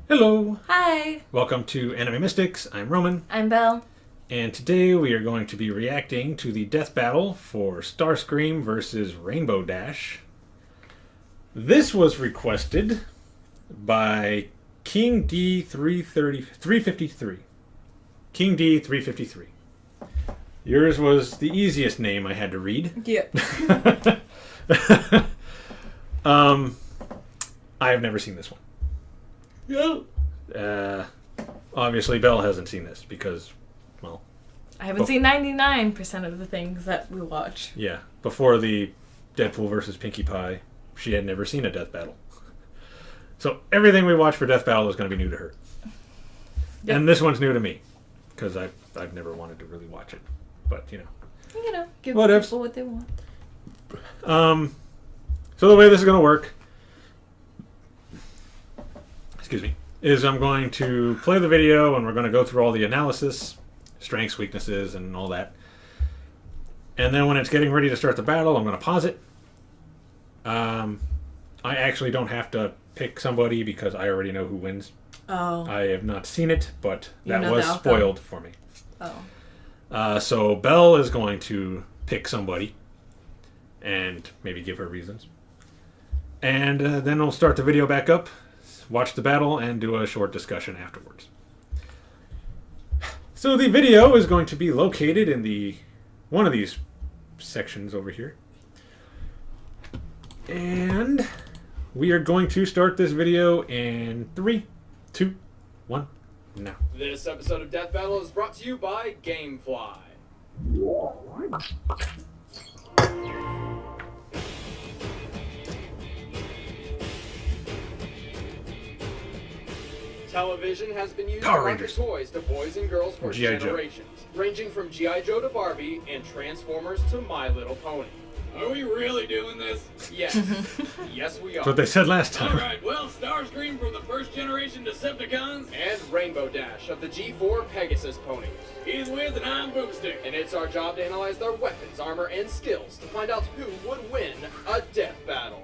Hello! Hi! Welcome to Anime Mystics. I'm Roman, I'm Belle. and today we are going to be reacting to the death battle for Starscream versus Rainbow Dash. This was requested by King D353. King D353. Yours was the easiest name I had to read. Yep. I have never seen this one. No. Obviously, Belle hasn't seen this because, well... I haven't seen 99% of the things that we watch. Yeah. Before the Deadpool versus Pinkie Pie, she had never seen a death battle. So everything we watch for death battle is going to be new to her. Yep. And this one's new to me because I've never wanted to really watch it. But, Give Whatevs. people what they want. So the way this is going to work... Excuse me. Is I'm going to play the video and we're going to go through all the analysis, strengths, weaknesses, and all that. And then when it's getting ready to start the battle, I'm going to pause it. I actually don't have to pick somebody because I already know who wins. Oh. I have not seen it, but that know was the outcome. spoiled for me. Oh. So Belle is going to pick somebody and maybe give her reasons. And then we'll start the video back up, watch the battle, and do a short discussion afterwards. So the video is going to be located in one of these sections over here. And we are going to start this video in 3, 2, 1, now. This episode of Death Battle is brought to you by Gamefly. Television has been used Power to market Rangers. toys to boys and girls for G.I. Joe. generations, ranging from G.I. Joe to Barbie and Transformers to My Little Pony. Are we really doing this? Yes. Yes, we are. That's what they said last time. Alright, well, Starscream from the first generation Decepticons and Rainbow Dash of the G4 Pegasus ponies. He's with and I'm Boomstick. And it's our job to analyze their weapons, armor, and skills to find out who would win a death battle.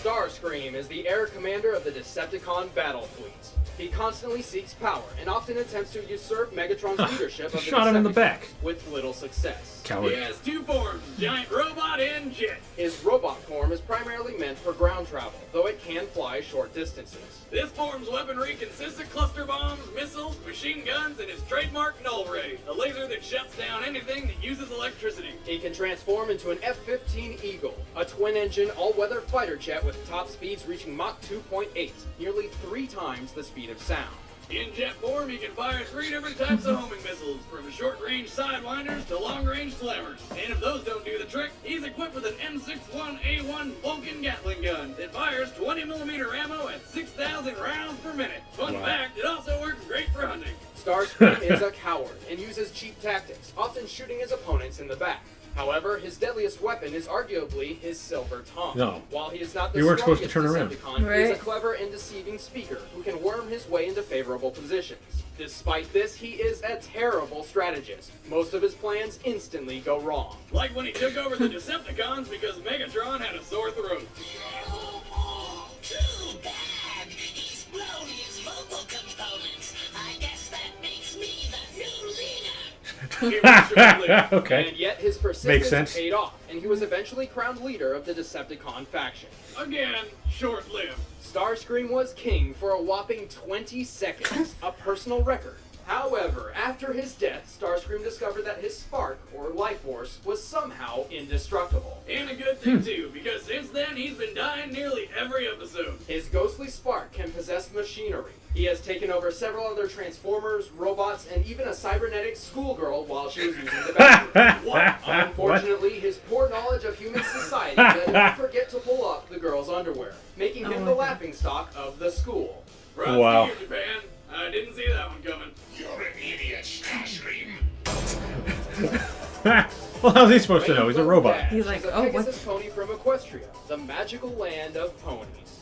Starscream is the air commander of the Decepticon battle fleet. He constantly seeks power and often attempts to usurp Megatron's leadership of the Shot him in the back. with little success. Coward. He has two forms, giant robot and jet. His robot form is primarily meant for ground travel, though it can fly short distances. This form's weaponry consists of cluster bombs, missiles, machine guns, and his trademark Null Ray, a laser that shuts down anything that uses electricity. He can transform into an F-15 Eagle, a twin-engine, all-weather fighter jet with top speeds reaching Mach 2.8, nearly 3 times the speed of sound. In jet form, he can fire 3 different types of homing missiles, from short-range sidewinders to long-range slammers. And if those don't do the trick, he's equipped with an M61A1 Vulcan Gatling gun that fires 20mm ammo at 6,000 rounds per minute. Fun fact, it also works great for hunting. Starscream is a coward and uses cheap tactics, often shooting his opponents in the back. However, his deadliest weapon is arguably his silver tongue. No. While he is not the You weren't supposed to strongest turn around. Decepticon, he is a clever and deceiving speaker who can worm his way into favorable positions. Despite this, he is a terrible strategist. Most of his plans instantly go wrong. Like when he took over the Decepticons because Megatron had a sore throat. Too bad. He's blown his vocal components. I guess that makes me the new leader. He was short-lived, Okay. and yet his Makes persistence sense. paid off, and he was eventually crowned leader of the Decepticon faction. Again, short-lived. Starscream was king for a whopping 20 seconds, a personal record. However, after his death, Starscream discovered that his spark, or life force, was somehow indestructible. And a good thing too, because since then he's been dying nearly every episode. His ghostly spark can possess machinery. He has taken over several other Transformers, robots, and even a cybernetic schoolgirl while she was using the bathroom. Unfortunately, his poor knowledge of human society led him to forget to pull up the girl's underwear, making him the laughingstock of the school. Wow. Japan. I didn't see that one coming. You're an idiot, Starscream. Well, how's he supposed to know? He's a robot. Dash He's like, is a oh, what? Pegasus pony from Equestria, the magical land of ponies.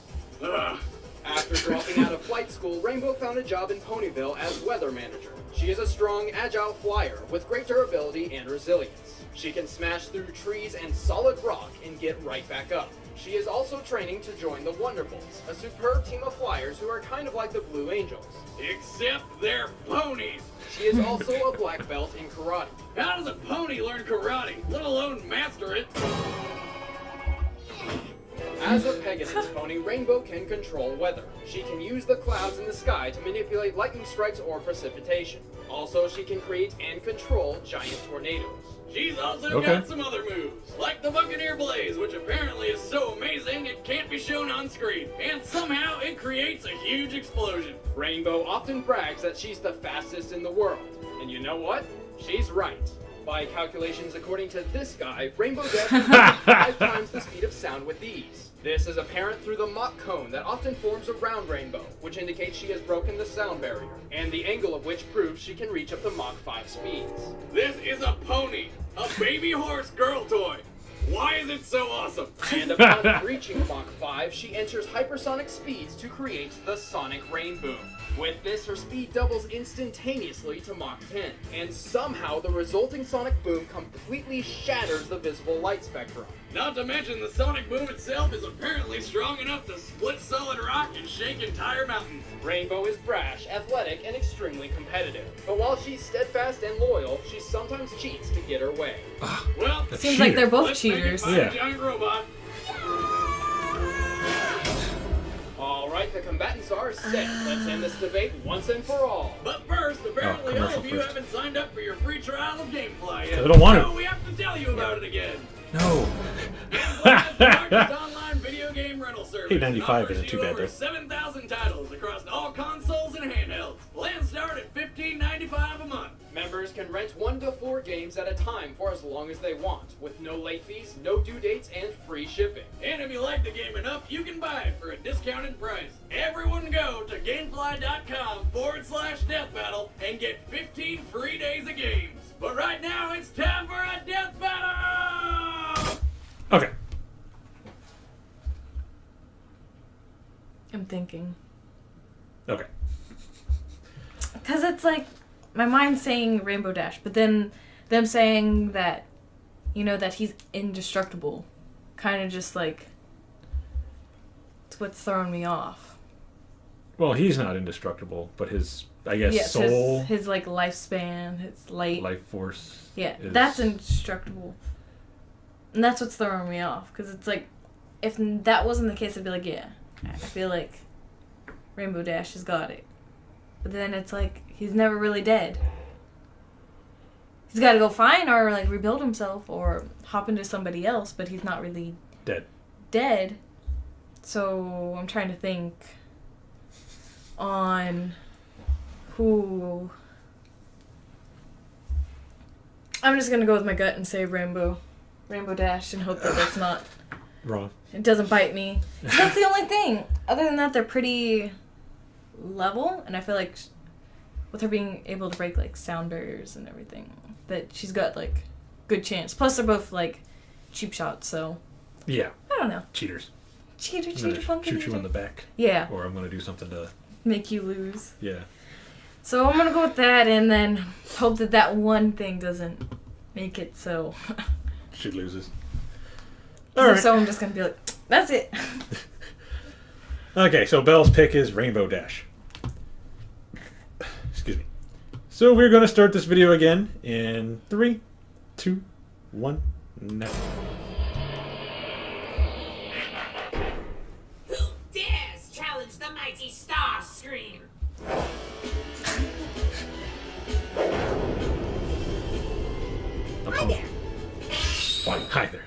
After dropping out of flight school, Rainbow found a job in Ponyville as weather manager. She is a strong, agile flyer with great durability and resilience. She can smash through trees and solid rock and get right back up. She is also training to join the Wonderbolts, a superb team of flyers who are kind of like the Blue Angels. Except they're ponies. She is also a black belt in karate. How does a pony learn karate, let alone master it? As a Pegasus pony, Rainbow can control weather. She can use the clouds in the sky to manipulate lightning strikes or precipitation. Also, she can create and control giant tornadoes. She's also Okay. got some other moves, like the Buccaneer Blaze, which apparently is so amazing it can't be shown on screen, and somehow it creates a huge explosion. Rainbow often brags that she's the fastest in the world. And you know what? She's right. By calculations according to this guy, Rainbow Dash can move 5 times the speed of sound with ease. This is apparent through the Mach cone that often forms around Rainbow, which indicates she has broken the sound barrier, and the angle of which proves she can reach up to Mach 5 speeds. This is a pony, a baby horse girl toy. Why is it so awesome? And upon reaching Mach 5, she enters hypersonic speeds to create the Sonic Rain Boom. With this, her speed doubles instantaneously to Mach 10, and somehow the resulting sonic boom completely shatters the visible light spectrum. Not to mention the sonic boom itself is apparently strong enough to split solid rock and shake entire mountains. Rainbow is brash, athletic, and extremely competitive. But while she's steadfast and loyal, she sometimes cheats to get her way. Well, That's Seems like cheater. they're both let's make it cheaters. fight Yeah. a giant robot. Alright, the combatants are set. Let's end this debate once and for all. But first, apparently all commercial of you first. haven't signed up for your free trial of Gamefly yet. I don't want to. So we have to tell you about it again. No. Gamefly is the largest online video game rental service. $8.95 and offers isn't too you bad, over though. 7,000 titles across all consoles and handhelds. Plans start at $15.95 a month. Members can rent 1 to 4 games at a time for as long as they want, with no late fees, no due dates, and free shipping. And if you like the game enough, you can buy it for a discounted price. Everyone go to Gamefly.com/death battle and get 15 free days of games. But right now, it's time for a death battle! Okay. I'm thinking. Okay. Because it's like, my mind's saying Rainbow Dash, but then them saying that, you know, that he's indestructible. Kind of just like, it's what's throwing me off. Well, he's not indestructible, but his, I guess, Yes, soul, his like lifespan, his light. life force. Yeah, is- that's indestructible. And that's what's throwing me off. Because it's like, if that wasn't the case, I'd be like, yeah, I feel like Rainbow Dash has got it. But then it's like, he's never really dead. He's got to go find or like rebuild himself or hop into somebody else, but he's not really dead. So I'm trying to think on who. I'm just gonna go with my gut and say Rainbow Dash and hope that that's not. Wrong. It doesn't bite me. That's the only thing. Other than that, they're pretty level, and I feel like with her being able to break like sound barriers and everything, that she's got like good chance. Plus, they're both like cheap shots, so Yeah. I don't know. Cheaters. Cheater, I'm gonna funky. shoot you in the back, Yeah, or I'm gonna do something to. make you lose. Yeah. So I'm gonna go with that, and then hope that that one thing doesn't make it so. She loses. All All right. right. So I'm just gonna be like, that's it. Okay, so Belle's pick is Rainbow Dash. Excuse me. So we're going to start this video again in 3, 2, 1, now. Who dares challenge the mighty Starscream? Hi there. Hi there.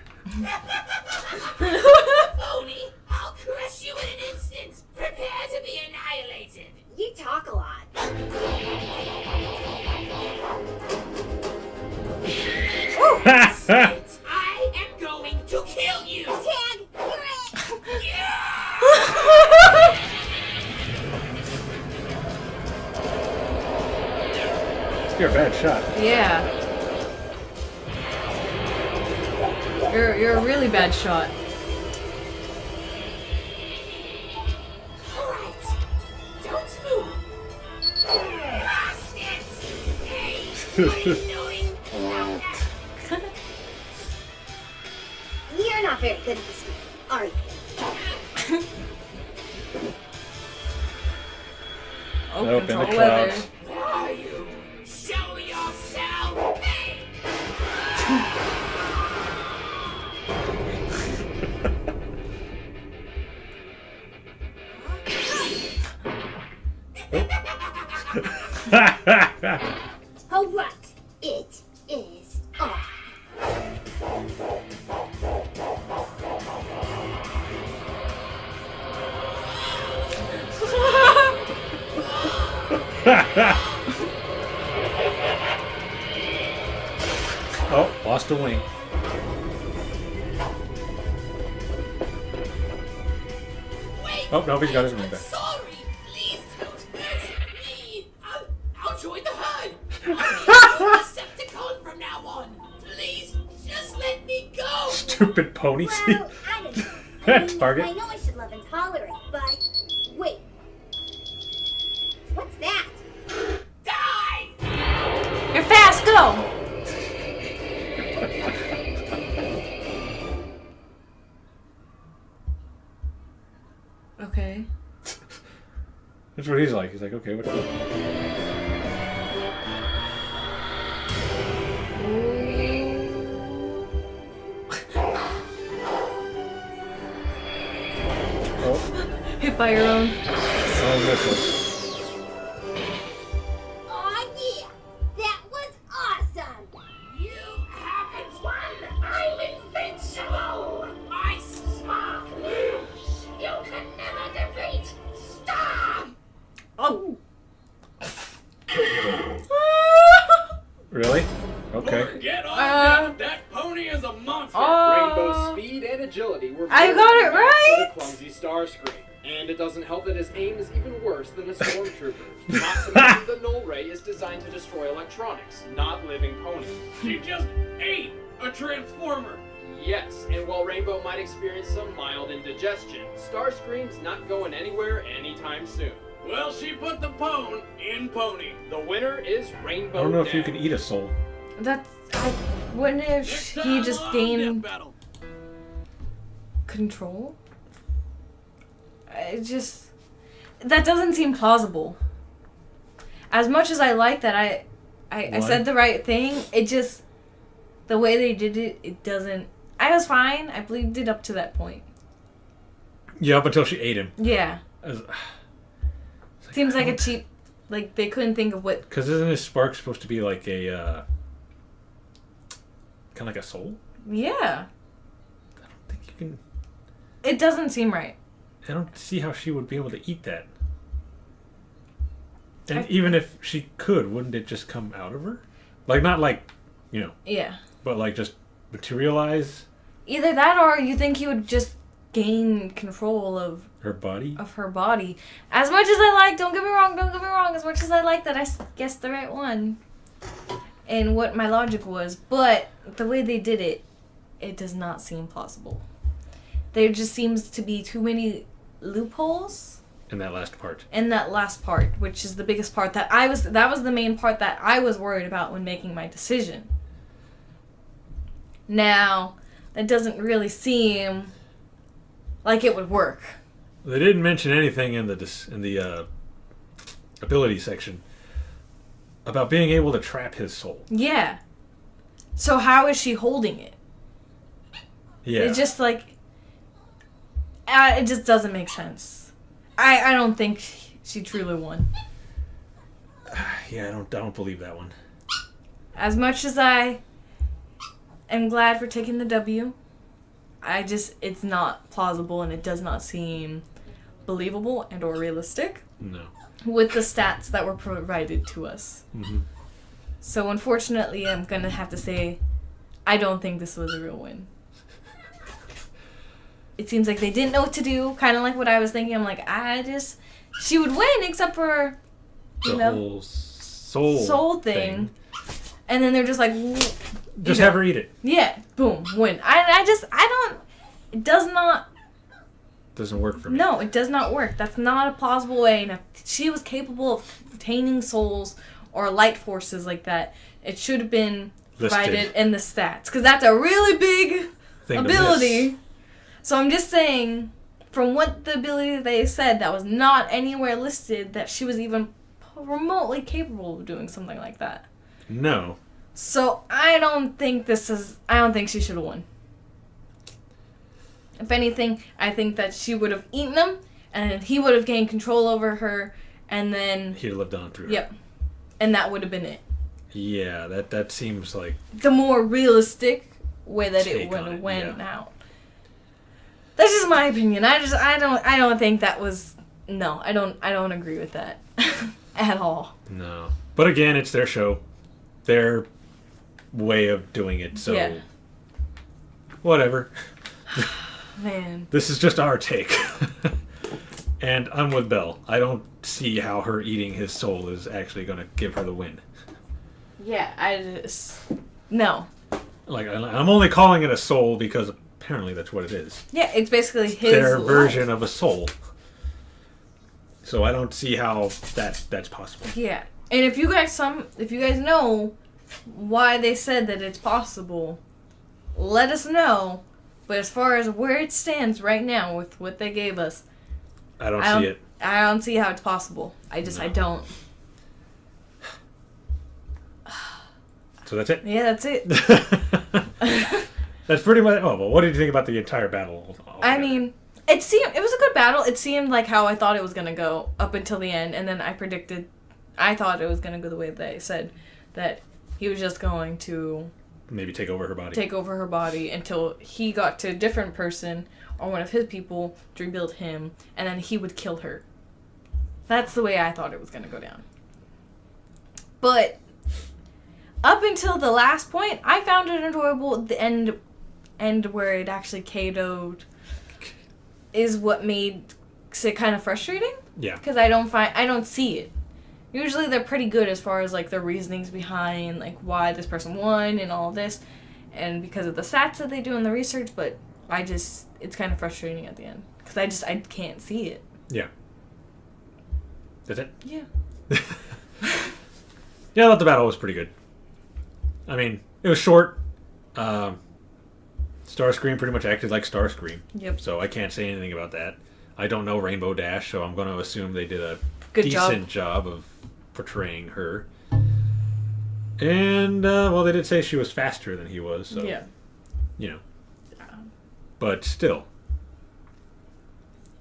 Phony, I'll crush you in an instant. Prepare to be annihilated. You talk a lot. Spit, I am going to kill you. Tag, you're it. You're a bad shot. Yeah. You're a really bad shot. All right, don't move. Blast it. Hey, you annoying. You're not very good at this game, are you? Nope, in the control weather. clouds. Where are you? Show yourself! Hey! Alright, it is on. Oh, lost a wing. Wait! Oh, no, he's got his wing I'm back. sorry! Please don't hurt me! I'll join the herd! I'll be a Decepticon from now on! Please, just let me go! Stupid pony seat. Well, I don't know. I mean, Target. I know I should love and tolerate, but wait. What's that? Die! You're fast, go! Okay. That's what he's like. He's like, okay, what's up? Oh, Hit by your own. oh, missiles. Aw, yeah! That was awesome! You haven't won! I'm invincible! I smart moves! You can never defeat Star! Oh. Really? Okay. Forget all that. That pony is a monster. Rainbow's speed and agility were I very got it matched right! to the clumsy Starscream. And it doesn't help that his aim is even worse than a stormtrooper's. Not to mention the Null Ray is designed to destroy electronics, not living ponies. She just ate a transformer. Yes, and while Rainbow might experience some mild indigestion, Starscream's not going anywhere anytime soon. Well, she put the pone in pony. The winner is I Rainbow don't know if you Dash. can eat a soul. That's. Wouldn't if Next he time just on gained Death Battle. control? It just. That doesn't seem plausible. As much as I like that I What? said the right thing, it just. The way they did it, it doesn't. I was fine. I believed it up to that point. Yeah, up until she ate him. Yeah. Seems like a don't- cheap. Like, they couldn't think of what. Because isn't his spark supposed to be like a, kind of like a soul? Yeah. I don't think you can. It doesn't seem right. I don't see how she would be able to eat that. And even if she could, wouldn't it just come out of her? Like, not like, you know, Yeah. but like just materialize Either that or you think he would just gain control of her body? her body. As much as I like, don't get me wrong, as much as I like that I guessed the right one and what my logic was, but the way they did it, it does not seem plausible. There just seems to be too many loopholes In that last part. in that last part, which is the biggest part that was the main part that I was worried about when making my decision. Now, that doesn't really seem like it would work. They didn't mention anything in the ability section about being able to trap his soul. Yeah. So how is she holding it? Yeah. It just like it just doesn't make sense. I don't think she truly won. Yeah, I don't believe that one. As much as I am glad for taking the W, it's not plausible and it does not seem believable and or realistic No. with the stats that were provided to us. Mm-hmm. So unfortunately, I'm gonna have to say I don't think this was a real win. It seems like they didn't know what to do, kind of like what I was thinking. I'm like, she would win except for, The whole soul thing. And then they're just like, Just have her eat it. yeah, boom, win. It does not, Doesn't work for me. no, it does not work. That's not a plausible way. And if she was capable of obtaining souls or light forces like that, it should have been provided Listed. in the stats. Because that's a really big Thing to ability. miss. So I'm just saying, from what the ability they said, that was not anywhere listed that she was even remotely capable of doing something like that. No. So I don't think she should have won. If anything, I think that she would have eaten him, and he would have gained control over her, and then... He'd have lived on through her. Yep. And that would have been it. Yeah, that seems like... The more realistic way that it Take would on have it, went yeah. out. That's just my opinion. I don't think that was... No, I don't agree with that. At all. No. But again, it's their show. Their way of doing it, so... Yeah. Whatever. Man. This is just our take. And I'm with Belle. I don't see how her eating his soul is actually going to give her the win. Yeah, I just... No. Like, I'm only calling it a soul because apparently that's what it is. Yeah, it's basically his Their life. version of a soul. So I don't see how that's possible. Yeah. And if you guys know why they said that it's possible, let us know. But as far as where it stands right now with what they gave us, I don't see it. I don't see how it's possible. I don't. So that's it? Yeah, that's it. That's pretty much... Oh, well, what did you think about the entire battle? I mean, it was a good battle. It seemed like how I thought it was going to go up until the end. And then I thought it was going to go the way they said. That he was just going to... Maybe take over her body. Take over her body until he got to a different person or one of his people to rebuild him. And then he would kill her. That's the way I thought it was going to go down. But... Up until the last point, I found it enjoyable. The end where it actually KO'd is what made it kind of frustrating. Yeah. Because I don't see it. Usually they're pretty good as far as like the reasonings behind like why this person won and all this, and because of the stats that they do in the research. But it's kind of frustrating at the end because I can't see it. Yeah. That's it? Yeah. Yeah, I thought the battle was pretty good. I mean, it was short. Starscream pretty much acted like Starscream. Yep. So I can't say anything about that. I don't know Rainbow Dash, so I'm going to assume they did a Good decent job of portraying her. And, well, they did say she was faster than he was, so, Yeah. you know. But still.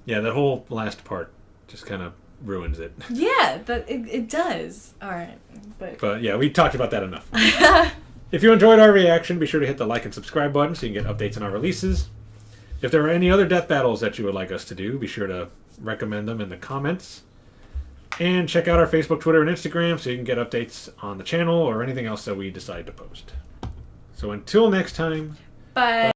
Yeah, that whole last part just kind of ruins it. Yeah, it does. All right, But yeah, we talked about that enough. If you enjoyed our reaction, be sure to hit the like and subscribe button so you can get updates on our releases. If there are any other death battles that you would like us to do, be sure to recommend them in the comments. And check out our Facebook, Twitter, and Instagram so you can get updates on the channel or anything else that we decide to post. So until next time... Bye.